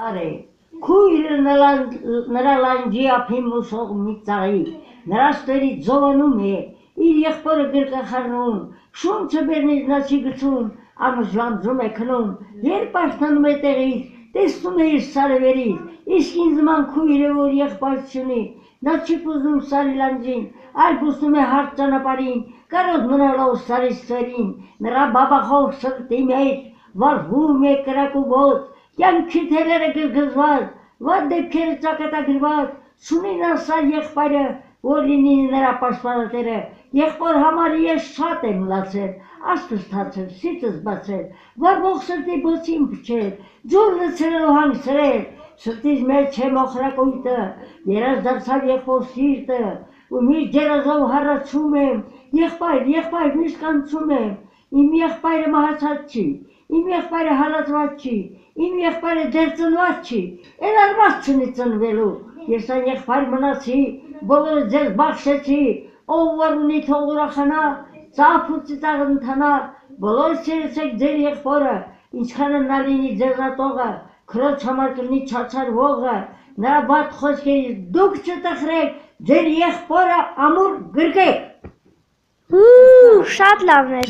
Արե, քույրը նրա լանջի ափին մուսող մի ծաղի, նրա ստերի ձովանում է, իր եղբորը գրկախառնում, շունչը բերնից նա չի գցում, անժանձում է քնում, երբ աշտանում է տեղից, տեսնում է իր սարևերից, իսկ ինձ ման քույրը, որ եղբայր չունի, նա չի պուզում սարի լանջին, այլ պուզում է հարթ ճանապարհին, կարոտ մնալով սարի ստերին, նրա բաբախով սրտի մեջ, վարվում է կրակ ու ոտ, կյանքի թելերը գրգզված, վատ դեպքերը ճակատագրված, չունի նա սար եղբայրը, որ լինի նրա պաշտպանատերը, եղբոր համար ես շատ եմ լացել, աստղս թացել, սիրտս բացել, վարվող սրտի բոցին փչել, ջուր լցրել ու հանգցրել, սրտիս մեջ է մոխրակույտը, երազ դարձավ եղբոր սիրտը, ու միշտ ջերազով հառաչում եմ, եղբայր, միշտ կանչում եմ, իմ եղբայրը մահացած չի, իմ եղբայրը հալածված չի, իմ եղբայրը դեռ ծնված չի, էլ արված չունի ծնվելու, ես այն եղբայր մնացի, բոլորը ձեզ բախշեցի, ով որ ունի թող ուրախանա, ծափ ու ծիծաղ ընթանա, բոլորս երեցեք ձեր եղբորը, ինչքանը նա լինի ձեզատողը, քրոջ համար կլինի չարչարվողը, նրա վատ խոսքերից դուք չտխրեք, ձեր եղբորը ամուր գրկեք։ Շատ լավն էր։